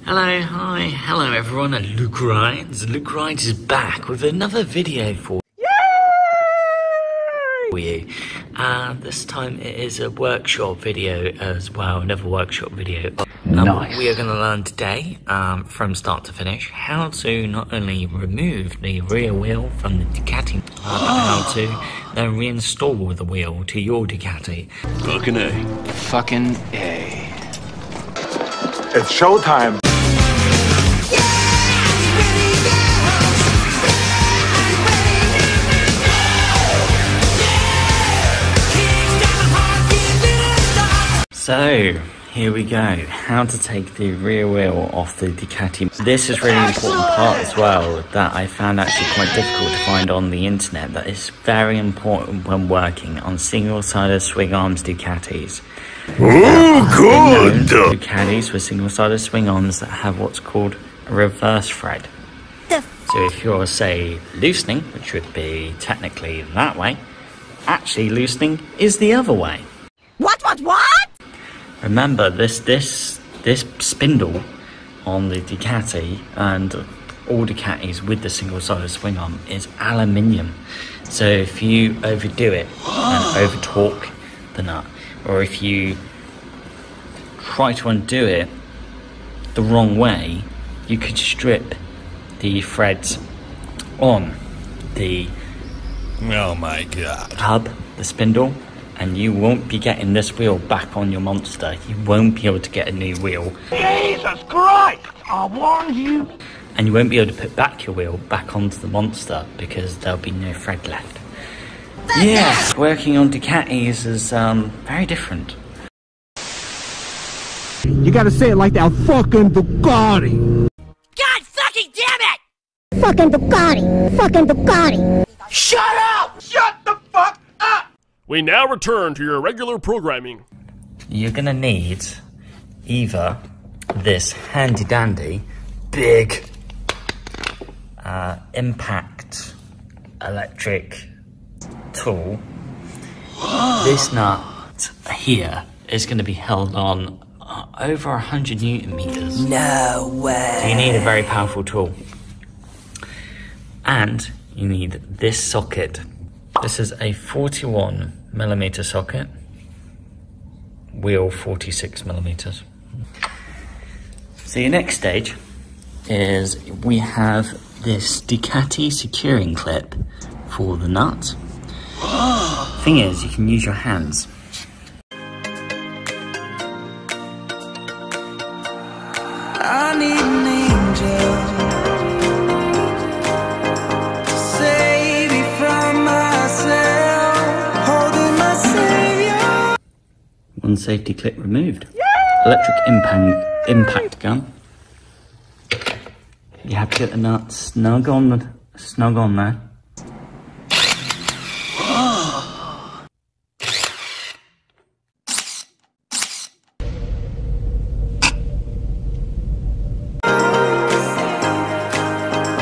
Hello, hi, hello everyone, and Luke Rides. Luke Rides is back with another video for you. This time it is a workshop video as well, another workshop video. Nice. We are going to learn today, from start to finish, how to not only remove the rear wheel from the Ducati, but how to then reinstall the wheel to your Ducati. Fucking A. Fucking A. It's showtime. So, here we go. How to take the rear wheel off the Ducati. This is really important part as well that I found actually quite difficult to find on the internet. That is very important when working on single-sided swing arms Ducatis. Good! Ducatis with single-sided swing arms that have what's called a reverse thread. So if you're, say, loosening, which would be technically that way, actually loosening is the other way. What? Remember, this spindle on the Ducati and all Ducatis with the single-sided swing arm is aluminium. So if you overdo it and over-torque the nut, or if you try to undo it the wrong way, you could strip the threads on the hub, the spindle, and you won't be getting this wheel back on your monster. You won't be able to get a new wheel. Jesus Christ! I warned you! And you won't be able to put back your wheel back onto the monster because there'll be no thread left. Yes, working on Ducatis is very different. You gotta say it like that fucking Ducati! God fucking damn it! Fucking Ducati! Fucking Ducati! Shut up! Shut the fuck up! We now return to your regular programming. You're gonna need either this handy dandy big impact electric tool. This nut here is going to be held on over 100 Newton meters. No way. So you need a very powerful tool. And you need this socket. This is a 41mm socket, wheel 46mm. So your next stage is we have this Ducati securing clip for the nut. Thing is, you can use your hands. I need an angel to save me from myself, holding my savior. One safety clip removed. Electric impact gun. You have to get the nut snug on there.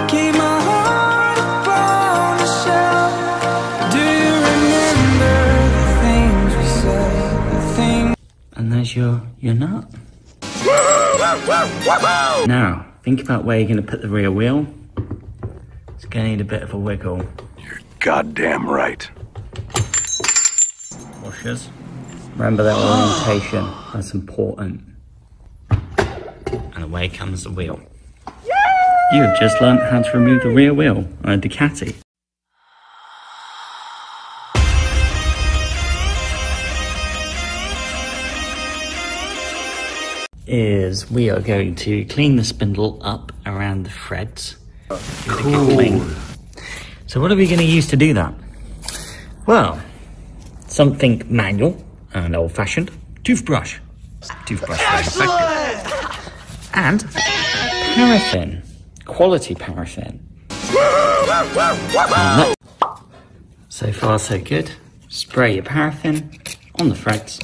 Keep my heart upon the shelf. Do you remember the things we said? The things. And there's your nut. Now, think about where you're going to put the rear wheel. It's going to need a bit of a wiggle. You're goddamn right. Washers. Remember that orientation, that's important. And away comes the wheel. You have just learnt how to remove the rear wheel on a Ducati. We are going to clean the spindle up around the threads. Cool. So what are we going to use to do that? Well, something manual and old-fashioned. Toothbrush. Toothbrush is effective. And paraffin. Quality paraffin. So far so good. Spray your paraffin on the threads.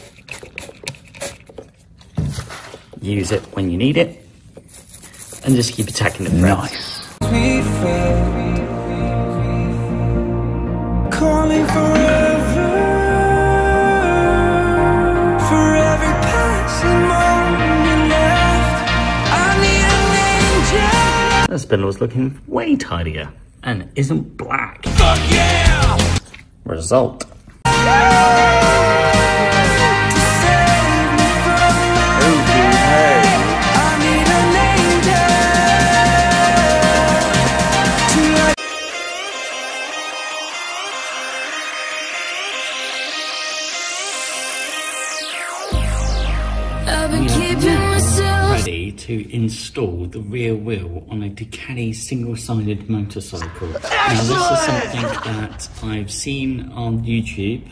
Use it when you need it, and just keep attacking the threads. We fell, calling forever, for every passing moment left. I need the spindle's looking way tidier and isn't black. Fuck yeah! Result. Ready to install the rear wheel on a Ducati single-sided motorcycle. Now this is something that I've seen on YouTube,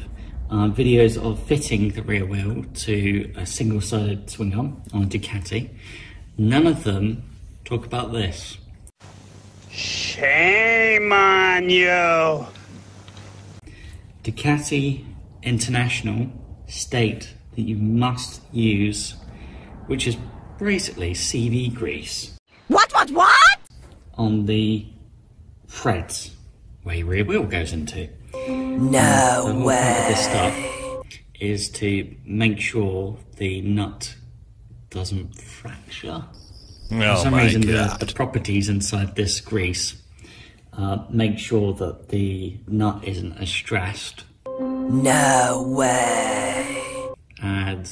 videos of fitting the rear wheel to a single-sided swing arm on a Ducati. None of them talk about this. Shame on you! Ducati International state that you must use, which is basically CV grease. What? On the threads where your rear wheel goes into. No the whole way. point of this stuff is to make sure the nut doesn't fracture. For some reason, the properties inside this grease make sure that the nut isn't as stressed. No way. And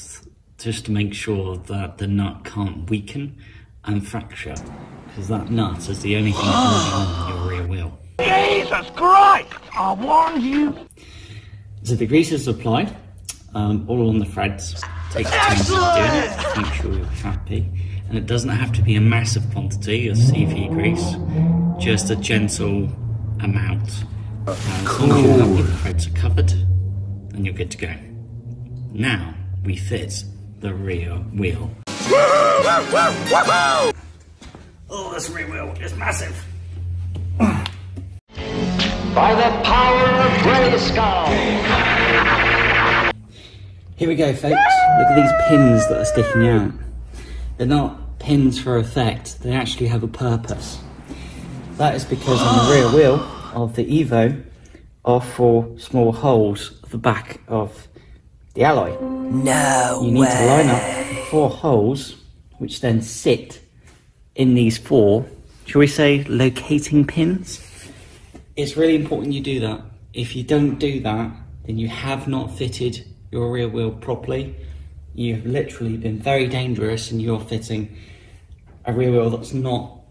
just to make sure that the nut can't weaken and fracture, because that nut is the only thing on your rear wheel. Jesus Christ! I warned you! So the grease is applied all on the threads. Take your time to do it, make sure you're happy. And it doesn't have to be a massive quantity of CV grease, just a gentle amount. And as long as you know the threads are covered, then you're good to go. Now we fit the rear wheel. Oh, this rear wheel is massive. By the power of Grayskull. Here we go, folks. Look at these pins that are sticking out. They're not pins for effect, they actually have a purpose. That is because on the rear wheel of the Evo are 4 small holes at the back of the alloy. No way. You need to line up the 4 holes, which then sit in these 4, shall we say, locating pins. It's really important you do that. If you don't do that, then you have not fitted your rear wheel properly. You've literally been very dangerous and you're fitting a rear wheel that's not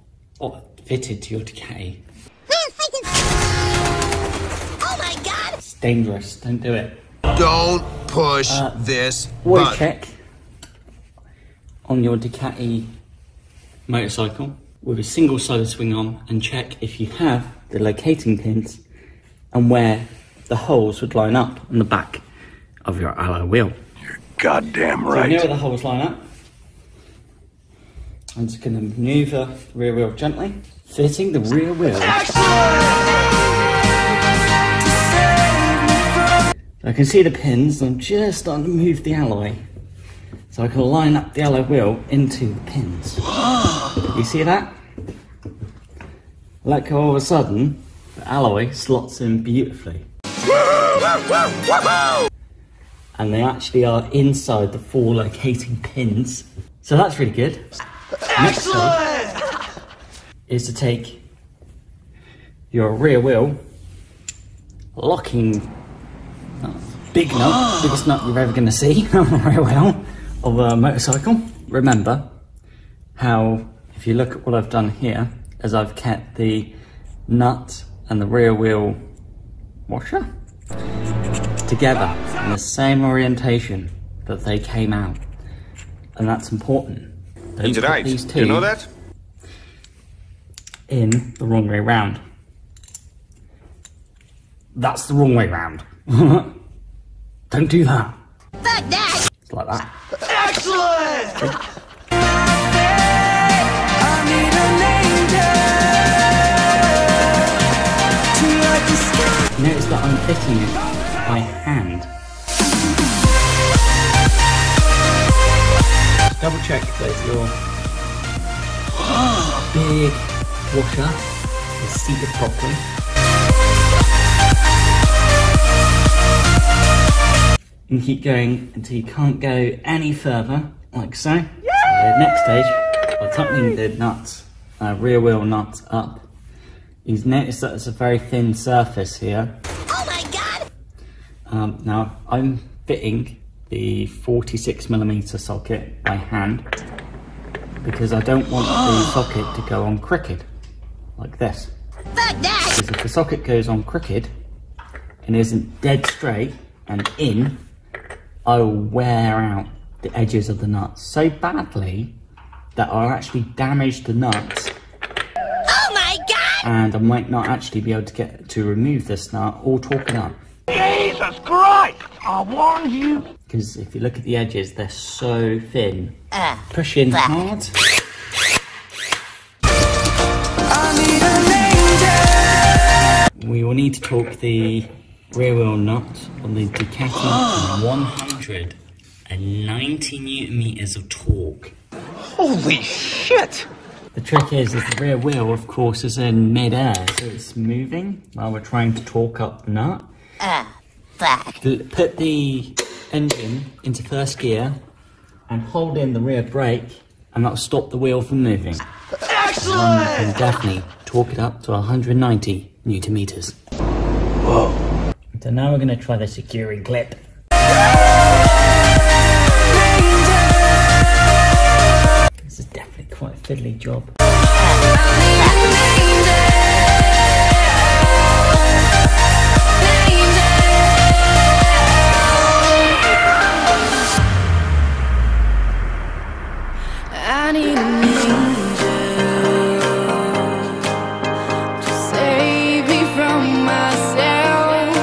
fitted to your Ducati. Oh my god! It's dangerous, don't do it. Don't push this Oil button. check on your Ducati motorcycle with a single-sided swing arm and check if you have the locating pins and where the holes would line up on the back of your alloy wheel. You're goddamn So right. you know where the holes line up. I'm just going to manoeuvre the rear wheel gently, fitting the rear wheel. So I can see the pins, I'm just starting to move the alloy so I can line up the alloy wheel into the pins. You see that? Like all of a sudden, the alloy slots in beautifully. And they actually are inside the 4 locating pins. So that's really good. Next step is to take your rear wheel, locking big nut, biggest nut you're ever going to see on the rear wheel of a motorcycle. Remember how, if you look at what I've done here, as I've kept the nut and the rear wheel washer together in the same orientation that they came out, and that's important. Don't He's put right. these two You know that? in the wrong way round. That's the wrong way round. Don't do that. Fuck that! It's like that. Excellent! Notice that I'm fitting it by hand. Double check that your big washer is seated properly. And keep going until you can't go any further, like so. So the next stage, by tightening the nuts rear wheel nut up. You've noticed that it's a very thin surface here. Oh my god! Now I'm fitting the 46mm socket by hand because I don't want the socket to go on crooked like this. Fuck that! Because if the socket goes on crooked and isn't dead straight and in, I will wear out the edges of the nuts so badly that I'll actually damage the nuts. Oh my god! And I might not actually be able to get to remove this nut or torque it up. Jesus Christ! I warned you. Because if you look at the edges, they're so thin. Push in hard. We will need to torque the rear wheel nut on the Ducati 190 Newton meters of torque. Holy shit! The trick is that the rear wheel, of course, is in mid-air, so it's moving while we're trying to torque up the nut. Fuck. Put the engine into first gear and hold in the rear brake, and that'll stop the wheel from moving. Excellent! And you can definitely torque it up to 190 Newton meters. Whoa. So now we're going to try the securing clip. This is definitely quite a fiddly job. I need an angel to save me from myself.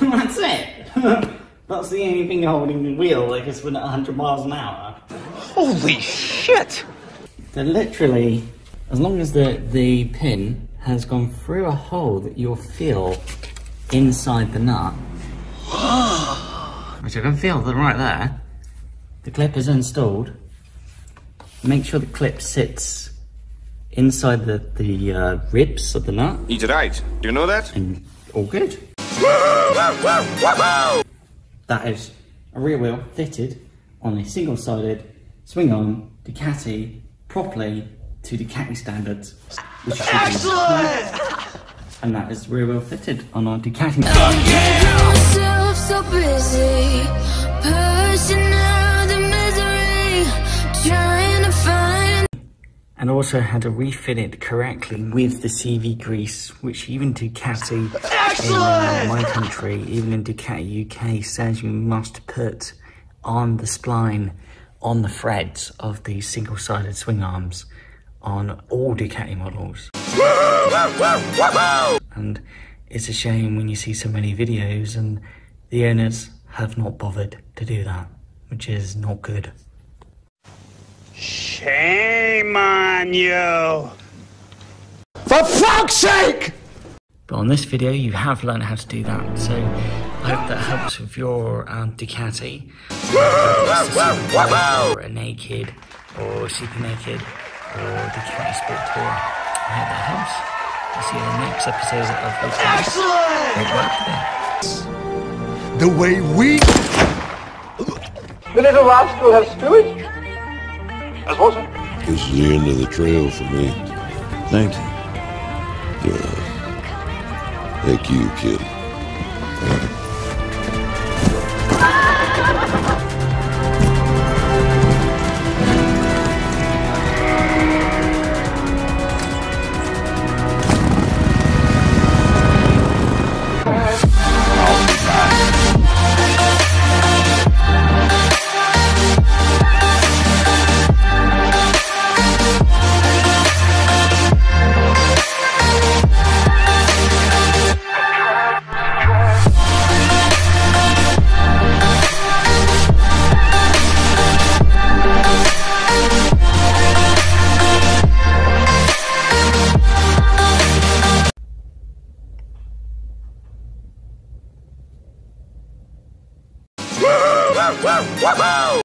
That's it. That's the only thing holding the wheel, like it's when at 100 miles an hour. Holy shit! So literally, as long as the pin has gone through a hole that you'll feel inside the nut, which I can feel right there, the clip is installed. Make sure the clip sits inside the ribs of the nut. He's right. Do you know that? And all good. That is a rear wheel fitted on a single-sided Swingarm Ducati Properly to Ducati standards. Which is excellent! And that is rear wheel fitted on our Ducati. Yourself so busy, pushing out the misery, trying to find. And also had to refit it correctly with the CV grease, which even Ducati in my country, even in Ducati UK, says you must put on the spline, on the threads of the single-sided swing arms on all Ducati models. And it's a shame when you see so many videos and the owners have not bothered to do that, which is not good. Shame on you! For fuck's sake! But on this video, you have learned how to do that, so I hope that helps with your Ducati. Or a naked, or super naked, or Ducati Sport Tour. I hope that helps. I'll see you in the next episode of The way we... The little rascal has spewed. As was it? This is the end of the trail for me. Thank you. Yeah. Thank you, kid.